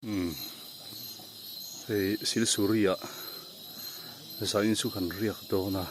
Hei sil suria zain chu kan riak dona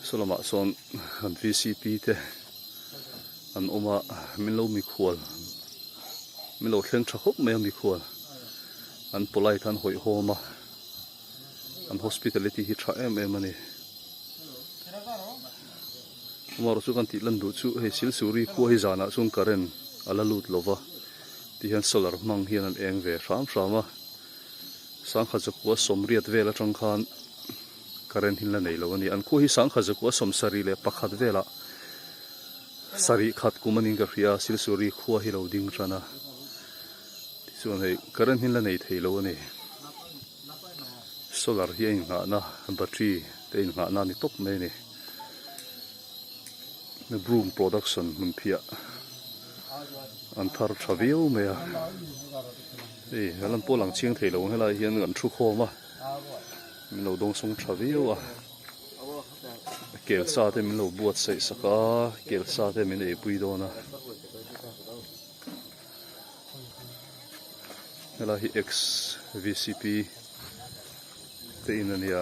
solama son kan VCP te an oma milo mi khwal milo thleng tha khop mai mi khwal an polai kan hoi homa an hospitality hi tha em ani mar chu kan ti lan du chu hei sil suri khu hi zana chung karen ala lut lova ti han solar mang hian an eng ve ram rama sang khazakwa somriat vela tang khan karen hin la nei lo ani an khu hi sang khazakwa somsari le pakhat vela sari khat kumaning ka ria sil suri khu hi lo ding rana ti chuan hei karen hin la nei thei lo ani solar hi nga na battery te nga na ni top mai ni me broom production mun phia an thar thaveu mea ei halan polang chiang thei lo hela hian an thu khoma min lo dong song thaveu a kel sa te min lo buat sei saka kel sa te min ei pui dona hela hi x VCP te in ania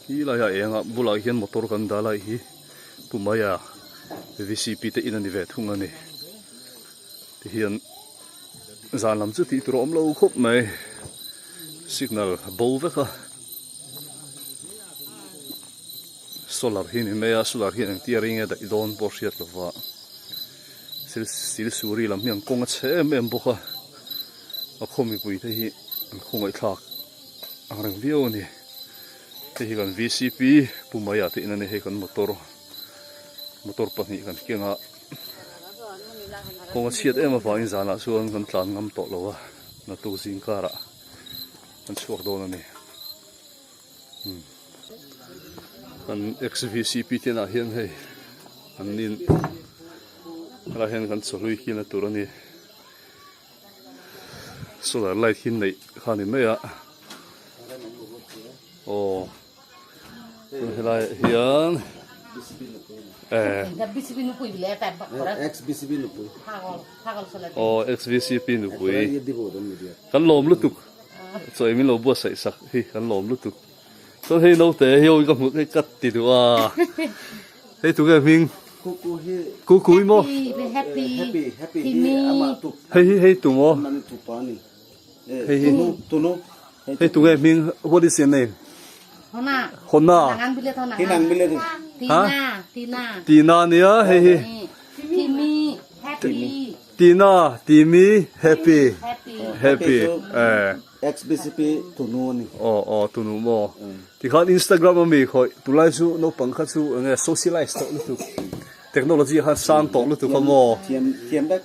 hi la ya enga bula hian motor kan dalai hi pumaya VCP te in ani ve thung ani ti hian zan lam chu ti trom lo khop mai signal bo veka solar hin meya solar hin tiaring e da idon porsiat lova sil suri lam hian konga chem em boka a khomi pui te hi khongai thak angrang vio ni te hi kan VCP pumaya te in ani he kan motor pahnih kan kenga konga chiat ema wangin zana chuan kan tlan ngam to lowa na tu zing kara kan chuak don ani kan XVCP te na hian hei an nin ala hian kan cholui hi na tur ani solar light hin nei khani meya helai hian XVCP nu pui kan lom lutuk choi min lo bo sai sak hi kan lom lutuk so hei no te hei ka mu hei kat ti du a hei tu ga ming ku mo happy hei tu mo hei hei tu ga ming what is your name Hona Tina nia hei Timi happy XVCP tunu ni tunu mo ti khan Instagram mi khoi tulai chu no pangkha chu nge socialize to lu technology han sang to lu tu ko mo tiam dak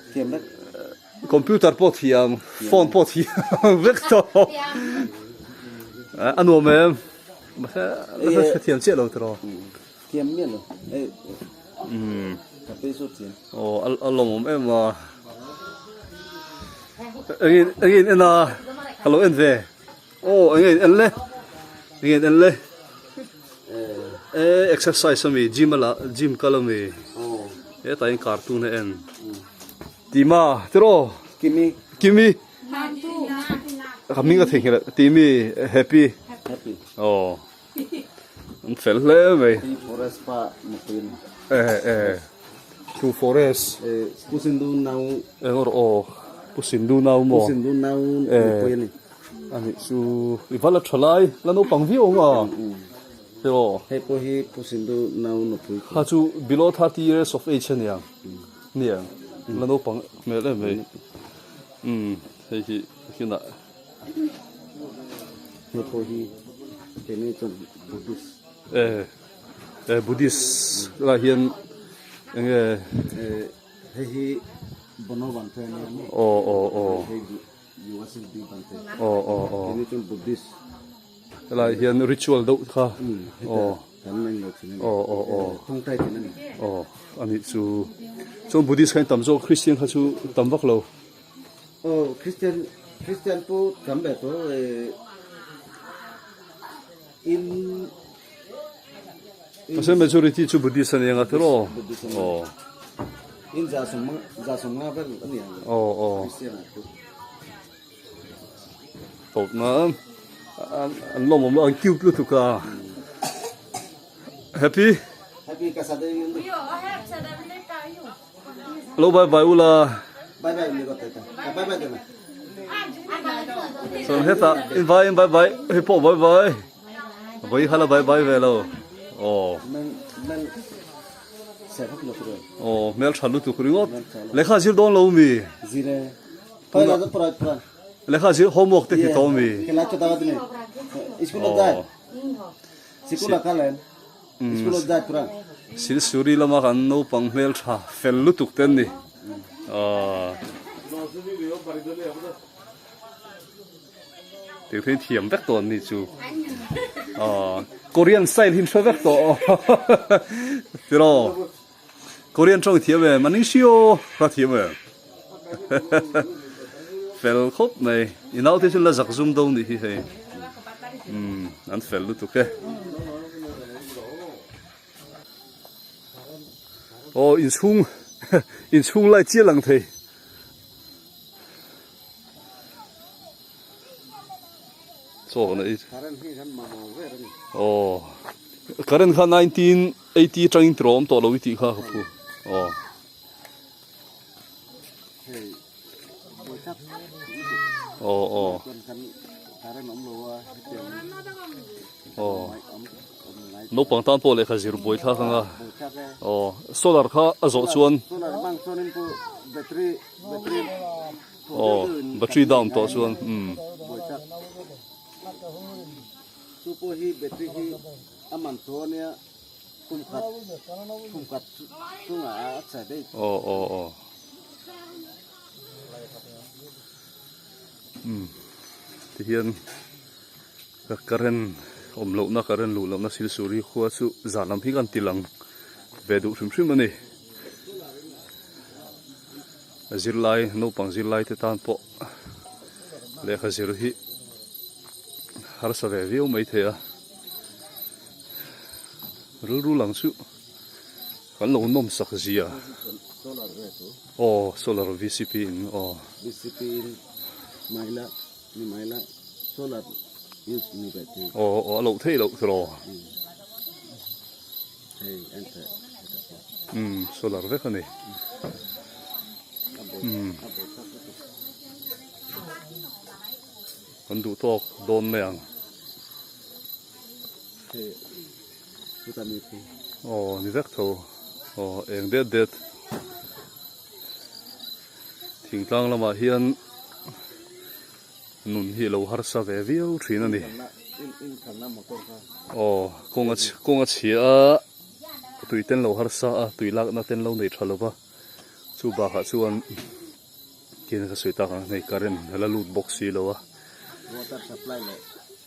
computer pot hiam phone pot hiam vector anu me ma sa tiam che lo tro tiam mian lo tapi so tiam alom em ma again ena hello enve again enle exercise mi gym kalami tai cartoon en tima tro kimi coming at here timi happy an fel le me forest pa mupin to forest pusindu nau pusindu nau mupin ani su ivala thalai lano pangvio nga yo he po hi pusindu nau no pui ha chu below 30 years of age nia nia lano pang me le me he hina he po hi tene chon buddhist Buddhist la hian enge he bonovan tene USD bante tene chon buddhist la hian ritual do kha tan men lo chine thong tai chine ani chu Buddhist khain tamzo Christian kha chu tamwak lo Christian po kambe to in Kasi majority chu Buddhist ani nga tro in za sum nga vel ani Christian tu tốt mà anh lo mồm lo anh kêu luôn thuộc cả happy ka sa de yun lo bye bye ula bye bye mi ko ta bye bye de so hết ta invite bye bye hey po bye bye bye hala bye bye về lo men sẽ phát lục rồi mel chalu tu kuri ngot lekha zir don lo mi zire phải là rất phải lekha zir homework te ki to mi cái lá cho tao thế này school da school ka len school da kuran sil suri lama kan no pang mel tha fel lu tuk ten ni tiểu thiên thiểm vét tồn ni chu Korean style hin cho vét to thế rồi Korean trong thiểm về mà nín siêu ra thiểm về fel khóc này inau thế là giặc zoom đâu ni hi anh fel lu tuk ke in chung lại chia lăng thầy so này karen kha 1980 training trom to lo ti kha phu no pang tan po le kha zir boi tha khanga solar kha azo chuan battery down to chuan super hi battery hi aman to nia kum kat sunga sa dei thì hiện các karen lo na karen lu na sil suri khuwa chu zanam hi kan tilang ve du shim ani zirlai no pang zirlai te tan po le kha zir hi har sa ve viu mai the a ru lang chu kan lo nom sak zia solar VCP in VCP maila ni maila solar use ni battery lo thei lo thro hey enter solar ve khani kan du tok don meang hey puta mi ni vek tho eng det thing tlang lama hian nun hi lo har sa ve viu thin ani in khana motor ka konga chia tui ten lo har sa tui lak na ten lo nei thalova chu ba kha chuan kin ka soita ka nei karen hala loot box hi lo water supply le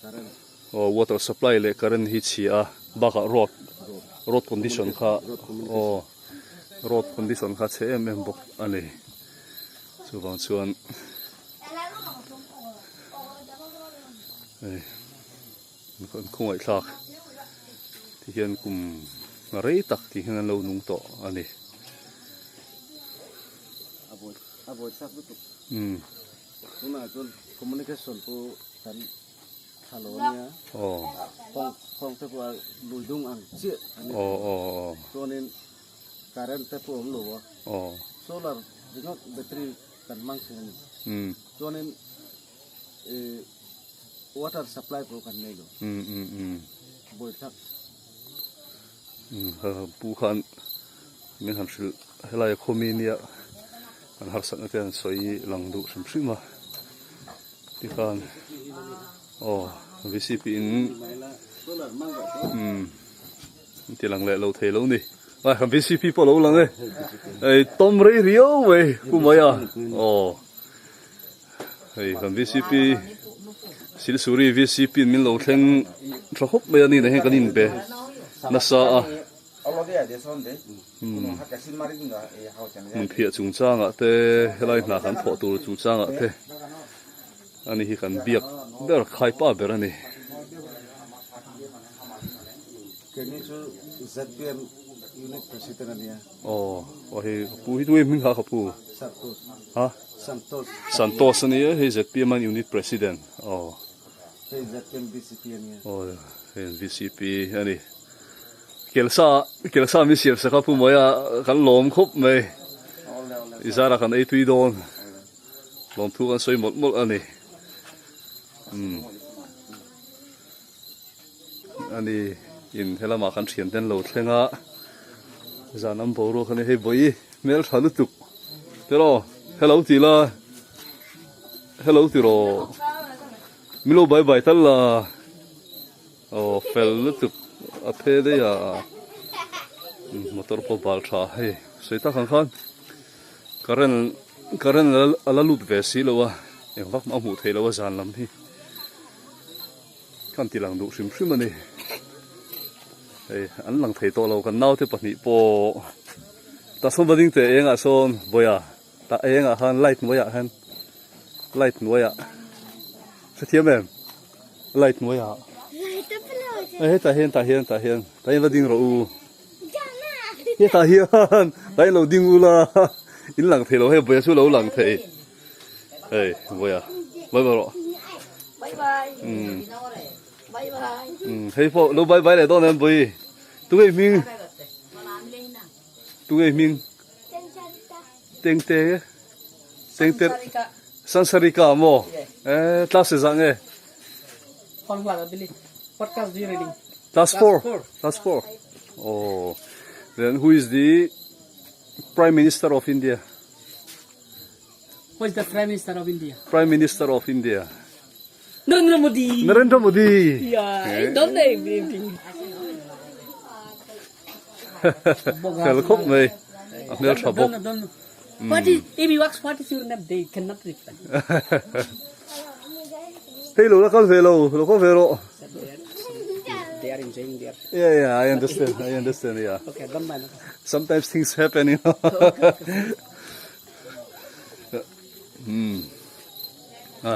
current water supply le current hi chia ba ka road condition kha road condition kha che em bok ani chu bang chuan con không ai khác thì hiện cùng rấy tắc thì hiện lâu nung to anh ấy avoid sắc itu cuma tuh communication tuh kan halonya phong thế qua lùi dung ăn chuyện cho nên current thế qua lùa solar dengan battery kan mang sini cho nên water supply pro kan nei lo boi tak pu khan men han sil helai khomi nia an har san ten soi lang du sim sima ti khan VCP in solar mang ga ti lang le lo thei lo ni ai kan VCP po lo lang ei tom rei rio we ku maya ei kan VCP sil suri VCP min lo thleng tha khop mai ani na he kanin be na sa mun phia chung changa te helai na kan pho tur chu changa te ani hi kan biak ber khai pa ber ani cái này chú ZPM unit president niya. Oh, hi pu hi tuwi ming ha pu. Santos. Ha? Santos. Santos niya hi ZPM man unit president. Oh. Hey, ZPM VCP niya. Oh, VCP ani. Kelsa mi siap sa ka pu moya kan lom khop mai. Izara kan ai tui don. Lom thu kan soi mot mot ani. Ani in hela ma kan thian den lo thlenga. Zanam boro kan he boi mel thalu tuk. Tero hello tila. Hello tiro. Milo bye bye tal la. Oh fel tuk a phe de ya. Motor po bal tha he. Soita kan khan. Karen ala lut ve si lo wa. Em vak ma mu thei lo wa zan lam hi. Kan tilang du sim sim ani. Hey, an lang thei to lo kan nau te pahni po. Ta som bading te enga son boya. Ta enga han light boya han. Light boya. Sa thiam em. Light boya. Eh ta hian. Ta hian bading ro u. Ye ta hian. Tai lo ding u la. In lang thei lo he boya su lo lang thei. Hey, boya. Bye bye ro. Bye bye. Bye bye. Hey po, lo bye bye le don em boi. Tu ei ming. Tu ei ming. Teng te. Teng te. Sansarika mo. Class sang eh. What class do you reading? Class 4. Class 4. Oh. Then who is the Prime Minister of India? Who is the Prime Minister of India? Prime Minister of India. Narendra Modi. Narendra Modi. Yeah, I don't know everything. Hello, mate. Amel trouble. Don't. What is, if he works, what is your name? They cannot reply. Hello, local fellow. They are enjoying their. Yeah, I understand, yeah. Okay, don't mind. Sometimes things happen, you know.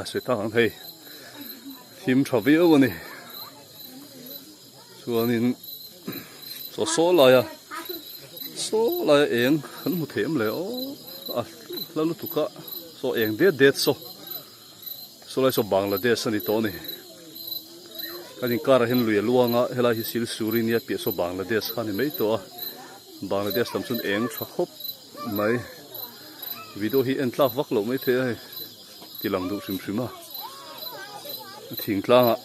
Sweet tongue, hey. Him trouble one. So in so la eng han mu them le o la lu tuka so eng de so la so Bangladesh ani to ni kanin kar hin lu luanga hela hi sil suri nia pe so Bangladesh khani mei to Bangladesh tam sun eng tha khop mai video hi en tlak vak lo mai the tilang du sim sima thing tlanga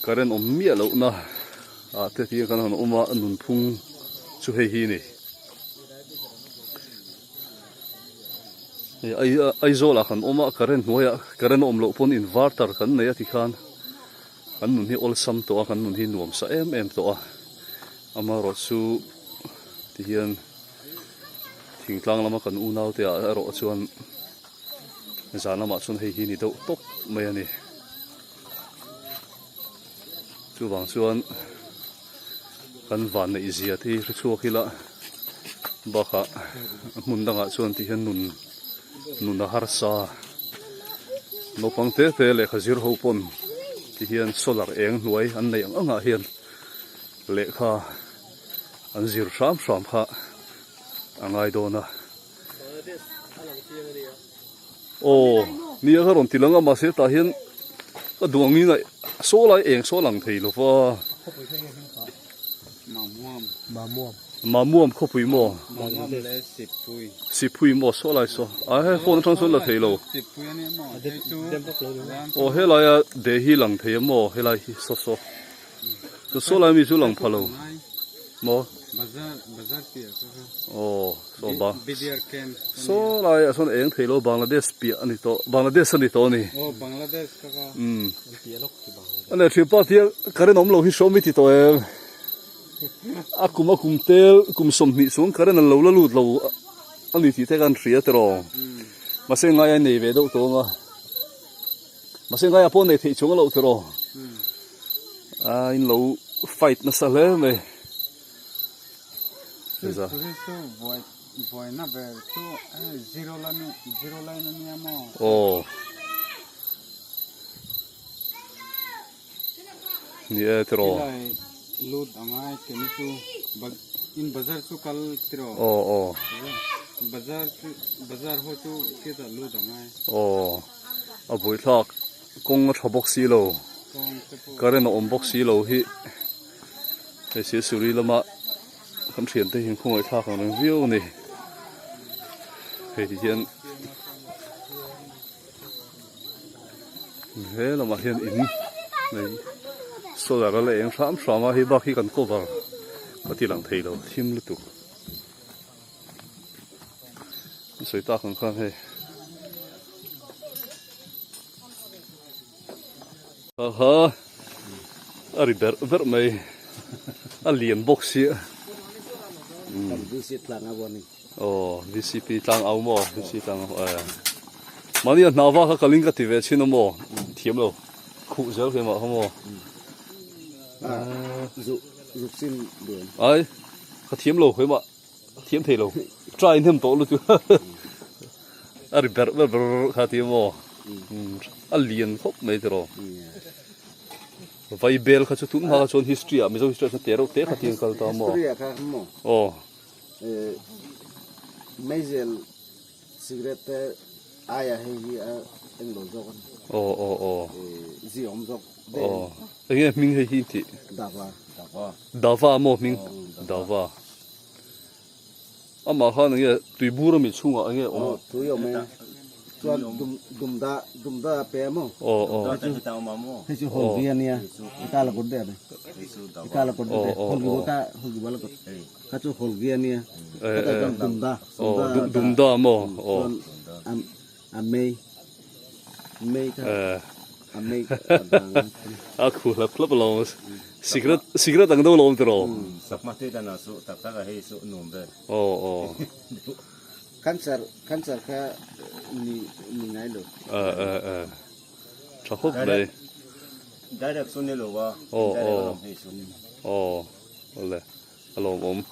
karen om mi lo na te ti kan han oma nun phung chu hei hi ni ai zola kan oma karen noya karen om lo pon inverter kan nei ati khan kan nun hi ol sam to kan nun hi nuam sa em to ama ro chu ti hian thing tlang lama kan u nau te a ro chuan zana ma chun hei hi ni do top mai ani chu wang chuan kan van na izia thi chu khila baka mundanga chuan ti hian nun har sa no pangte te le khazir ho pon ti hian solar eng hnuai an nei anga hian le kha an zir sham kha angai dona oh ni a ron tilanga ma se ta hian ka duangi na so lai eng so lang thei lo fa mamuam khopui mo sipui mo so lai so a he phone thang so la thei lo oh he lai a de hi lang thei mo he lai hi so lai mi chu lang phalo mo oh so ba so lai a son eng thei lo Bangladesh pi ani to Bangladesh ani to ni Oh, Bangladesh kaka. ane thipa tia kare nom lo hi so mi ti to em akum tel kum som ni sung kare na lo la lut lo ani ti te kan thria te ro ma se ngai nei ve do to nga ma se ngai apon nei thei chung lo te ro in lo fight na sa le me So boy na ver so zero line ni amo. oh nie te ro load amai kemisu in bazar chu kal tiro bazar ho chu kita load amai a boi thak kong thabok si lo karen om bok si lo hi te si suri lama kan thian te hin khoi thak ang view ni he hian he lama hian in nei solar la eng ram sama hi ba khi kan cover pati lang thei lo thim lu tu soi ta khang khang he aha ari ber mai alien box hi visit lang aboni VCP tang au mo VCP tang mani nawa ka kaling ka tive chino mo thiam lo khu zel ke ma homo dục xin đường ai ka thiam lo he ma thiam thei lo try them to lu tu ari ber kha ti mo alien khop mai tro vai bel kha chu tum ha chon history a mi zo history te ro te kha ti kal ta mo historia ka mo Mazel cigarette aya hay anh đồ dọc gì ông dọc anh em mình hay hi thì dava mo mình dava mà ha nghe tùy bù rồi mình chung à anh em tùy ông mình cho đùm đa pe mo cái chú hồn kia nè cái là cột đẹp này cái là cột đẹp hồn gì bao là cột cái chú hồn kia nè cái là đùm đa mo mây mây aku lap long secret ang đâu long tro sắp mắt thế nào số tập tác là hay số nôm về cancer ka ni ngay được cho hộp đây direct số này rồi ole alo om